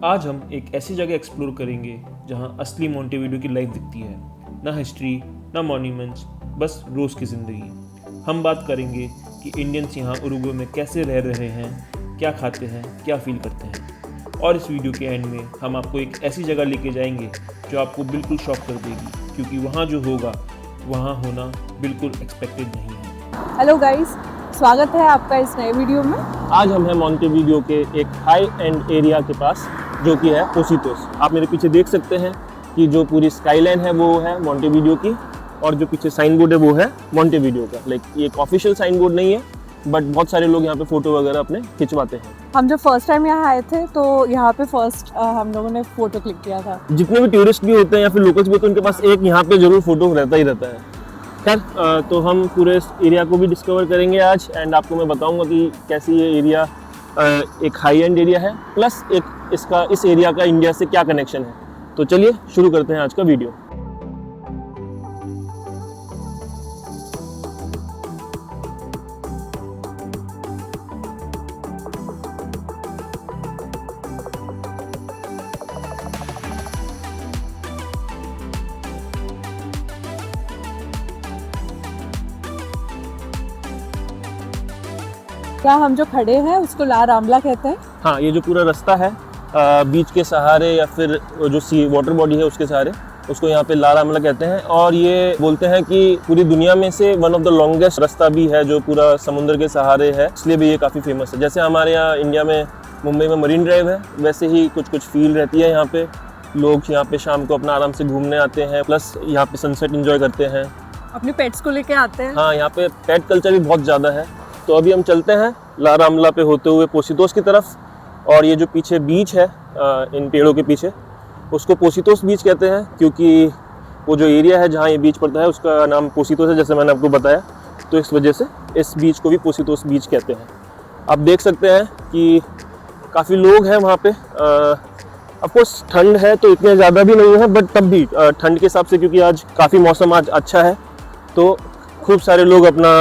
आज हम एक ऐसी जगह एक्सप्लोर करेंगे जहां असली मोंटेविडियो की लाइफ दिखती है। ना हिस्ट्री, ना मॉन्यूमेंट्स, बस रोज़ की ज़िंदगी। हम बात करेंगे कि इंडियंस यहाँ उरुग्वे में कैसे रह रहे हैं, क्या खाते हैं, क्या फील करते हैं। और इस वीडियो के एंड में हम आपको एक ऐसी जगह लेके जाएंगे जो आपको बिल्कुल शॉक कर देगी, क्योंकि वहाँ जो होगा वहाँ होना बिल्कुल एक्सपेक्टेड नहीं है। हेलो गाइस, स्वागत है आपका इस नए वीडियो में। आज हम हैं मोंटेविडियो के एक हाई एंड एरिया के पास, जो कि है पोसितोस। आप मेरे पीछे देख सकते हैं कि जो पूरी स्काईलाइन है वो है मोंटेविडियो की, और जो पीछे साइन बोर्ड है वो है मोंटेविडियो का। ये एक ऑफिशियल साइन बोर्ड नहीं है, बट बहुत सारे लोग यहाँ पे फोटो वगैरह अपने खिंचवाते हैं। हम जब फर्स्ट टाइम यहाँ आए थे तो यहाँ पे फर्स्ट हम लोगों ने फोटो क्लिक किया था। जितने भी टूरिस्ट भी होते हैं या फिर लोकल्स भी होते हैं, उनके पास एक यहाँ पे जरूर फोटो रहता ही रहता है। खैर, तो हम पूरे इस एरिया को भी डिस्कवर करेंगे आज, एंड आपको मैं बताऊंगा कि कैसे ये एरिया एक हाई एंड एरिया है, प्लस इस एरिया का इंडिया से क्या कनेक्शन है। तो चलिए शुरू करते हैं आज का वीडियो। क्या हम जो खड़े हैं उसको ला रामला कहते हैं। हाँ, ये जो पूरा रास्ता है बीच के सहारे या फिर जो सी वाटर बॉडी है उसके सहारे, उसको यहाँ पे ला रामला कहते हैं। और ये बोलते हैं कि पूरी दुनिया में से वन ऑफ द लॉन्गेस्ट रास्ता भी है जो पूरा समुद्र के सहारे है, इसलिए भी ये काफ़ी फेमस है। जैसे हमारे यहाँ इंडिया में मुंबई में मरीन ड्राइव है, वैसे ही कुछ फील रहती है यहाँ पे। लोग यहाँ पे शाम को अपना आराम से घूमने आते हैं, प्लस यहाँ पे सनसेट इंजॉय करते हैं। अपने पेट्स को लेके आते हैं। हाँ, यहाँ पे पेट कल्चर भी बहुत ज़्यादा है। तो अभी हम चलते हैं ला रामला पे होते हुए पोसितोस की तरफ। और ये जो पीछे बीच है इन पेड़ों के पीछे, उसको पोसितोस बीच कहते हैं, क्योंकि वो जो एरिया है जहाँ ये बीच पड़ता है उसका नाम पोसितोस है, जैसे मैंने आपको बताया। तो इस वजह से इस बीच को भी पोसितोस बीच कहते हैं। आप देख सकते हैं कि काफ़ी लोग हैं वहाँ पे। ऑफकोर्स ठंड है तो इतने ज़्यादा भी नहीं है, बट तब भी ठंड के हिसाब से, क्योंकि आज काफ़ी मौसम आज अच्छा है, तो खूब सारे लोग अपना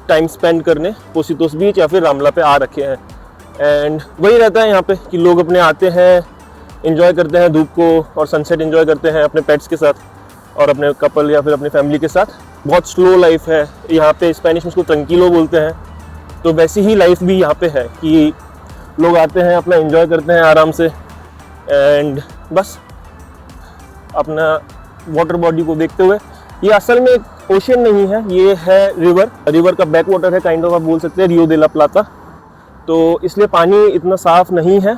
टाइम स्पेंड करने पोसितोस बीच या फिर रामला पे आ रखे हैं। एंड वही रहता है यहाँ पे कि लोग अपने आते हैं, एंजॉय करते हैं धूप को, और सनसेट एंजॉय करते हैं अपने पेट्स के साथ और अपने कपल या फिर अपनी फैमिली के साथ। बहुत स्लो लाइफ है यहाँ पे, स्पेनिश में इसको ट्रंकीलो बोलते हैं। तो वैसी ही लाइफ भी यहाँ पे है कि लोग आते हैं, अपना एंजॉय करते हैं आराम से, एंड बस अपना वाटर बॉडी को देखते हुए। ये असल में एक ओशन नहीं है, ये है रिवर का बैक वाटर है, काइंड ऑफ आप बोल सकते हैं, रियो दे ला प्लाता। तो इसलिए पानी इतना साफ नहीं है,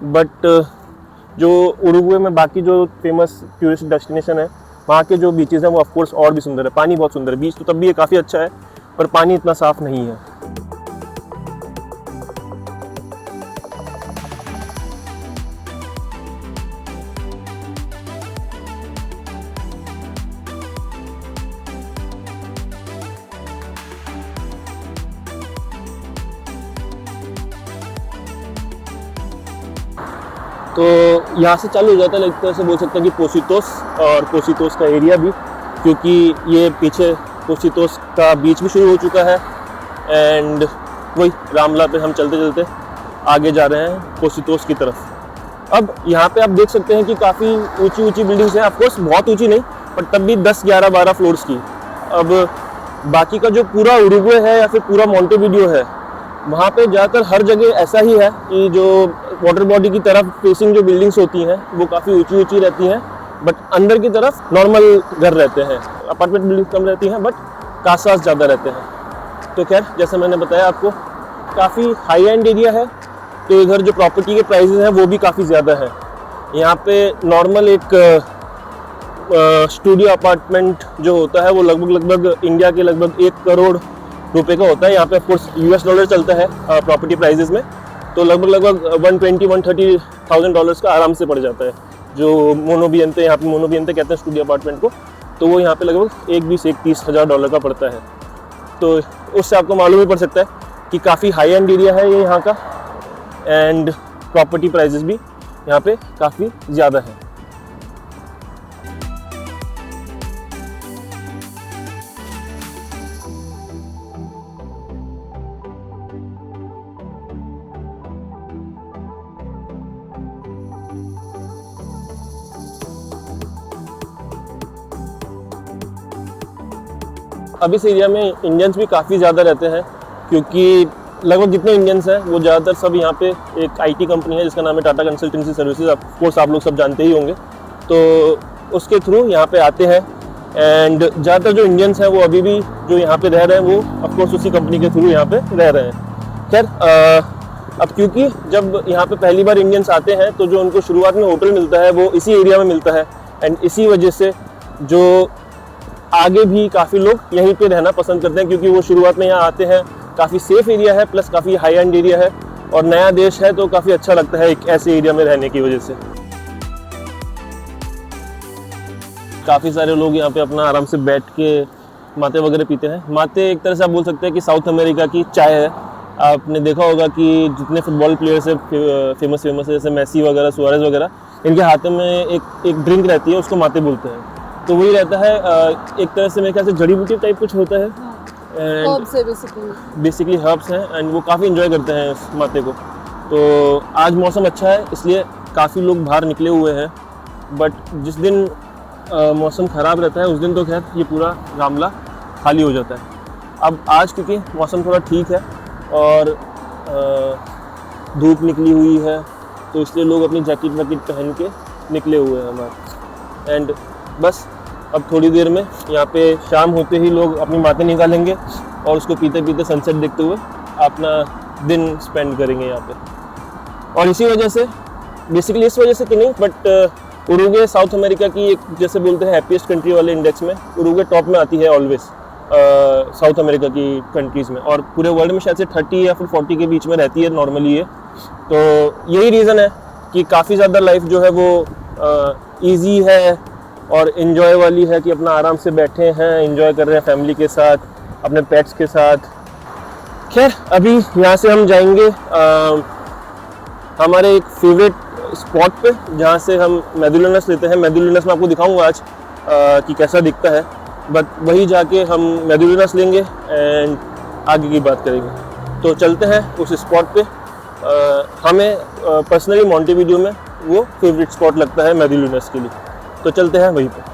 बट जो उरुग्वे में बाकी जो फेमस टूरिस्ट डेस्टिनेशन है वहाँ के जो बीचेस हैं वो ऑफकोर्स और भी सुंदर है। पानी बहुत सुंदर है, बीच तो तब भी ये काफ़ी अच्छा है, पर पानी इतना साफ नहीं है। तो यहाँ से चालू हो जाता है, एक तरह से बोल सकते हैं कि पोसितोस और पोसितोस का एरिया भी, क्योंकि ये पीछे पोसितोस का बीच भी शुरू हो चुका है। एंड वही रामला पे हम चलते चलते आगे जा रहे हैं पोसितोस की तरफ। अब यहाँ पे आप देख सकते हैं कि काफ़ी ऊंची बिल्डिंग्स हैं। ऑफकोर्स बहुत ऊंची नहीं, पर तब भी 10, 11, 12 फ्लोर्स की। अब बाकी का जो पूरा उरुग्वे है या फिर पूरा मोंटेविडियो है, वहाँ पे ज़्यादातर हर जगह ऐसा ही है कि जो वाटर बॉडी की तरफ फेसिंग जो बिल्डिंग्स होती हैं वो काफ़ी ऊंची रहती हैं, बट अंदर की तरफ नॉर्मल घर रहते हैं। अपार्टमेंट बिल्डिंग कम रहती हैं, बट कासास ज़्यादा रहते हैं। तो खैर, जैसे मैंने बताया आपको, काफ़ी हाई एंड एरिया है, तो इधर जो प्रॉपर्टी के प्राइसेस हैं वो भी काफ़ी ज़्यादा है। यहाँ पे नॉर्मल एक स्टूडियो अपार्टमेंट जो होता है वो लगभग इंडिया के लगभग 1 करोड़ रुपए का होता है। यहाँ पे ऑफकोर्स US डॉलर चलता है प्रॉपर्टी प्राइजेस में, तो लगभग 120-130,000 डॉलर्स का आराम से पड़ जाता है। जो मोनोबियंते, यहाँ पे मोनोबियंते कहते हैं स्टूडियो अपार्टमेंट को, तो वो यहाँ पे लगभग 1,20-1,30,000 डॉलर का पड़ता है। तो उससे आपको मालूम ही पड़ सकता है कि काफ़ी हाई एंड एरिया है ये यहाँ का, एंड प्रॉपर्टी प्राइजेस भी यहाँ पे काफ़ी ज़्यादा है। अब इस एरिया में इंडियंस भी काफ़ी ज़्यादा रहते हैं, क्योंकि लगभग जितने इंडियंस हैं वो ज़्यादातर सब यहाँ पे एक आईटी कंपनी है जिसका नाम है Tata consultancy services, of course आप लोग सब जानते ही होंगे, तो उसके थ्रू यहाँ पे आते हैं। एंड ज़्यादातर जो इंडियंस हैं वो अभी भी जो यहाँ पे रह रहे हैं वो ऑफ कोर्स उसी कंपनी के थ्रू यहाँ पे रह रहे हैं। खैर अब क्योंकि जब यहाँ पे पहली बार इंडियंस आते हैं तो जो उनको शुरुआत में होटल मिलता है वो इसी एरिया में मिलता है, एंड इसी वजह से जो आगे भी काफ़ी लोग यहीं पे रहना पसंद करते हैं, क्योंकि वो शुरुआत में यहाँ आते हैं, काफ़ी सेफ एरिया है, प्लस काफ़ी हाई एंड एरिया है और नया देश है, तो काफ़ी अच्छा लगता है एक ऐसे एरिया में रहने की वजह से। काफ़ी सारे लोग यहाँ पे अपना आराम से बैठ के माते वगैरह पीते हैं। माते एक तरह से आप बोल सकते हैं कि साउथ अमेरिका की चाय है। आपने देखा होगा कि जितने फुटबॉल प्लेयर्स है फेमस है, जैसे मेसी वगैरह, सुआरेज वगैरह, इनके हाथों में एक ड्रिंक रहती है, उसको माते बोलते हैं। तो वही रहता है, एक तरह से मेरे ख्याल से जड़ी बूटी टाइप कुछ होता है, बेसिकली हर्ब्स हैं, एंड वो काफ़ी इंजॉय करते हैं इस माते को। तो आज मौसम अच्छा है इसलिए काफ़ी लोग बाहर निकले हुए हैं, बट जिस दिन मौसम ख़राब रहता है उस दिन तो खैर ये पूरा रामला खाली हो जाता है। अब आज क्योंकि मौसम थोड़ा ठीक है और धूप निकली हुई है, तो इसलिए लोग अपनी जैकेट वैकेट पहन के निकले हुए हैं हमारे। एंड बस अब थोड़ी देर में यहाँ पे शाम होते ही लोग अपनी बातें निकालेंगे और उसको पीते पीते सनसेट देखते हुए अपना दिन स्पेंड करेंगे यहाँ पे। और इसी वजह से, बेसिकली इस वजह से कि नहीं, बट उरुग्वे साउथ अमेरिका की एक, जैसे बोलते हैं हैप्पीएस्ट कंट्री वाले इंडेक्स में उरुग्वे टॉप में आती है ऑलवेज साउथ अमेरिका की कंट्रीज़ में, और पूरे वर्ल्ड में शायद से 30 या फिर 40 के बीच में रहती है नॉर्मली ये। तो यही रीज़न है कि काफ़ी ज़्यादा लाइफ जो है वो ईजी है और इन्जॉय वाली है, कि अपना आराम से बैठे हैं, इन्जॉय कर रहे हैं फैमिली के साथ, अपने पेट्स के साथ। खैर अभी यहाँ से हम जाएंगे हमारे एक फेवरेट स्पॉट पे, जहाँ से हम मेडुलिनस लेते हैं। मेडुलिनस मैं आपको दिखाऊंगा आज कि कैसा दिखता है, बट वही जाके हम मेडुलिनस लेंगे एंड आगे की बात करेंगे। तो चलते हैं उस स्पॉट पे। हमें पर्सनली मोंटेविडियो में वो फेवरेट स्पॉट लगता है मेडुलिनस के लिए, तो चलते हैं वहीं पे।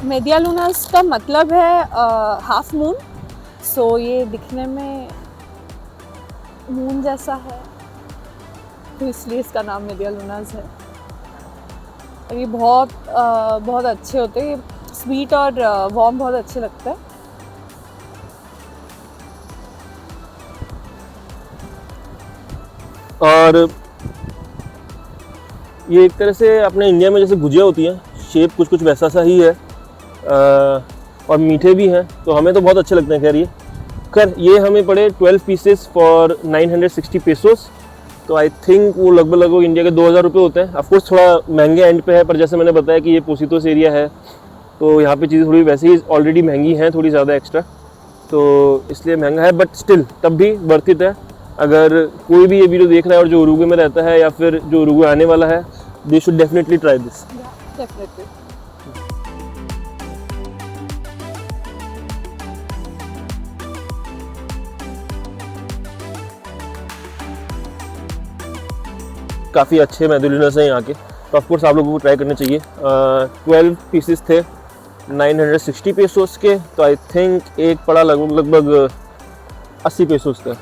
मेडिया लूनास का मतलब है हाफ मून, सो ये दिखने में मून जैसा है, तो इसलिए इसका नाम मेडिया लूनास है। और ये बहुत अच्छे होते हैं, स्वीट और वार्म बहुत अच्छे लगते हैं। और ये एक तरह से अपने इंडिया में जैसे गुजिया होती है, शेप कुछ वैसा सा ही है, और मीठे भी हैं, तो हमें तो बहुत अच्छे लगते हैं। खैर ये हमें पड़े 12 पीसेस फॉर 960 पेसोस, तो आई थिंक वो लगभग इंडिया के 2000 रुपये होते हैं। ऑफकोर्स थोड़ा महंगे एंड पे है, पर जैसे मैंने बताया कि ये पोसितोस एरिया है, तो यहाँ पे चीज़ें थोड़ी वैसे ही ऑलरेडी महंगी हैं, थोड़ी ज़्यादा एक्स्ट्रा, तो इसलिए महंगा है, बट स्टिल तब भी वर्थ इट है। अगर कोई भी ये वीडियो देख रहा है और जो उरुग्वे में रहता है या फिर जो उरुग्वे आने वाला है, they should definitely try this. Definitely. काफ़ी अच्छे मेडुलिनस हैं यहाँ के, तो ऑफकोर्स आप लोगों को ट्राई करने चाहिए। 12 पीसेस थे 960 पेसोस के, तो आई थिंक एक पड़ा लगभग 80 पेसोस का,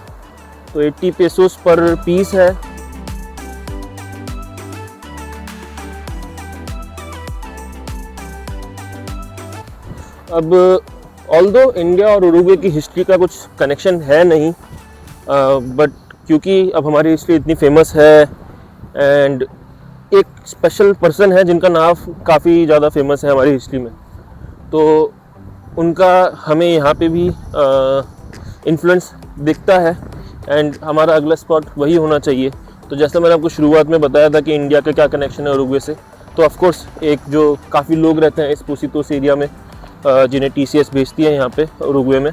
तो 80 पेसोस पर पीस है। अब ऑल्दो इंडिया और उरुग्वे की हिस्ट्री का कुछ कनेक्शन है नहीं, बट क्योंकि अब हमारी हिस्ट्री इतनी फेमस है एंड एक स्पेशल पर्सन है जिनका नाम काफ़ी ज़्यादा फेमस है हमारी हिस्ट्री में, तो उनका हमें यहाँ पे भी इन्फ्लुएंस दिखता है, एंड हमारा अगला स्पॉट वही होना चाहिए। तो जैसा मैंने आपको शुरुआत में बताया था कि इंडिया का क्या कनेक्शन है उरुग्वे से, तो ऑफ कोर्स एक जो काफ़ी लोग रहते हैं इस पोसितोस एरिया में जिन्हें TCS भेजती है यहाँ पे उरुग्वे में,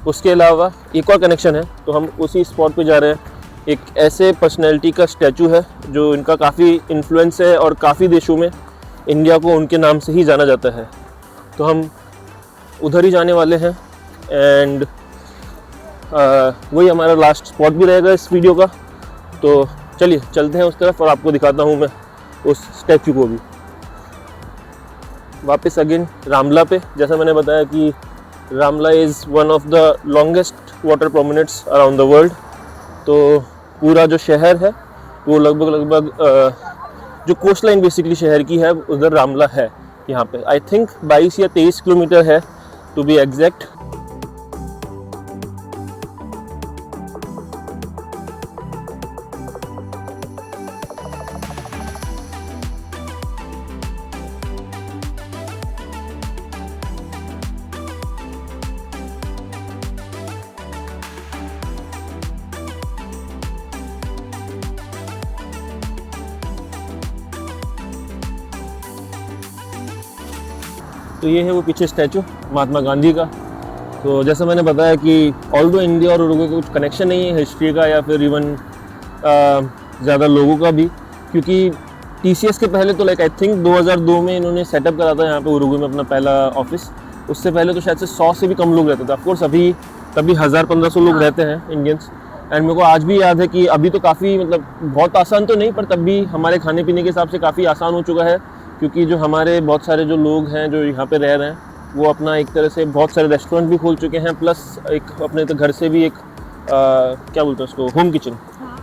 उसके अलावा एक और कनेक्शन है। तो हम उसी स्पॉट पे जा रहे हैं। एक ऐसे पर्सनैलिटी का स्टैचू है जो इनका काफ़ी इन्फ्लुएंस है और काफ़ी देशों में इंडिया को उनके नाम से ही जाना जाता है। तो हम उधर ही जाने वाले हैं एंड वही हमारा लास्ट स्पॉट भी रहेगा इस वीडियो का। तो चलिए चलते हैं उस तरफ और आपको दिखाता हूँ मैं उस स्टैचू को भी। वापस अगेन रामला पे, जैसा मैंने बताया कि Ramla is one of the longest water promenades around the world. तो पूरा जो शहर है वो लगभग जो कोस्ट लाइन बेसिकली शहर की है उधर रामला है। यहाँ पे आई थिंक 22 या 23 किलोमीटर है टू बी एग्जैक्ट। तो ये है वो पीछे स्टैचू महात्मा गांधी का। तो जैसा मैंने बताया कि ऑल्दो इंडिया और उरुग्वे का कुछ कनेक्शन नहीं है हिस्ट्री का या फिर इवन ज़्यादा लोगों का भी, क्योंकि TCS के पहले तो लाइक आई थिंक 2002 में इन्होंने सेटअप करा था यहाँ पे उरुग्वे में अपना पहला ऑफिस। उससे पहले तो शायद से 100 से भी कम लोग रहते थे। ऑफकोर्स अभी तभी 1000-1500 लोग रहते हैं इंडियंस। एंड मेरे को आज भी याद है कि अभी तो काफ़ी मतलब बहुत आसान तो नहीं, पर तब भी हमारे खाने पीने के हिसाब से काफ़ी आसान हो चुका है, क्योंकि जो हमारे बहुत सारे जो लोग हैं जो यहाँ पे रह रहे हैं वो अपना एक तरह से बहुत सारे रेस्टोरेंट भी खोल चुके हैं, प्लस एक अपने तो घर से भी एक क्या बोलते हैं उसको, होम किचन।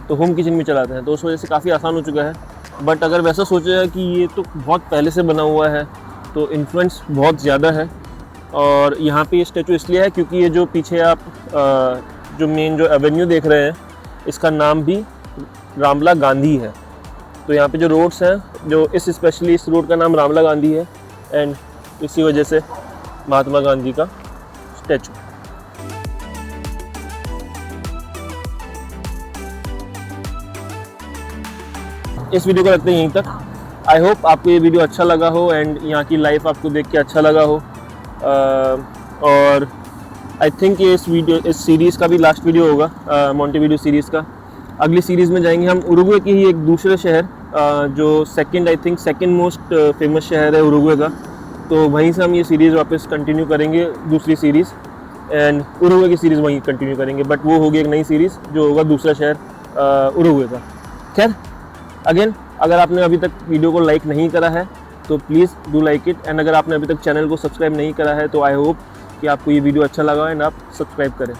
तो होम किचन भी चलाते हैं, तो उस वजह से काफ़ी आसान हो चुका है। बट अगर वैसा सोचा जाए कि ये तो बहुत पहले से बना हुआ है तो इन्फ्लुएंस बहुत ज़्यादा है। और यहाँ पे ये स्टैचू इसलिए है क्योंकि ये जो पीछे आप जो मेन जो एवेन्यू देख रहे हैं इसका नाम भी रामला गांधी है। तो यहाँ पे जो रोड्स हैं जो स्पेशली इस रोड का नाम रामला गांधी है एंड इसी वजह से महात्मा गांधी का स्टैचू। इस वीडियो को रखते हैं यहीं तक। आई होप आपको ये वीडियो अच्छा लगा हो एंड यहाँ की लाइफ आपको देख के अच्छा लगा हो। और आई थिंक ये इस सीरीज़ का भी लास्ट वीडियो होगा मोंटेवीडियो सीरीज़ का। अगली सीरीज़ में जाएंगे हम उरुग्वे की ही एक दूसरे शहर जो सेकंड मोस्ट फेमस शहर है उरुग्वे का। तो वहीं से हम ये सीरीज़ वापस कंटिन्यू करेंगे, दूसरी सीरीज़, एंड उरुग्वे की सीरीज़ वहीं कंटिन्यू करेंगे। बट वो होगी एक नई सीरीज़ जो होगा दूसरा शहर उरुग्वे का। खैर अगेन, अगर आपने अभी तक वीडियो को लाइक नहीं करा है तो please do like it, and अगर आपने अभी तक चैनल को सब्सक्राइब नहीं करा है तो आई होप कि आपको ये वीडियो अच्छा लगा एंड आप सब्सक्राइब करें।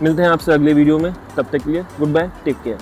मिलते हैं आपसे अगले वीडियो में, तब तक के लिए गुड बाय, टेक केयर।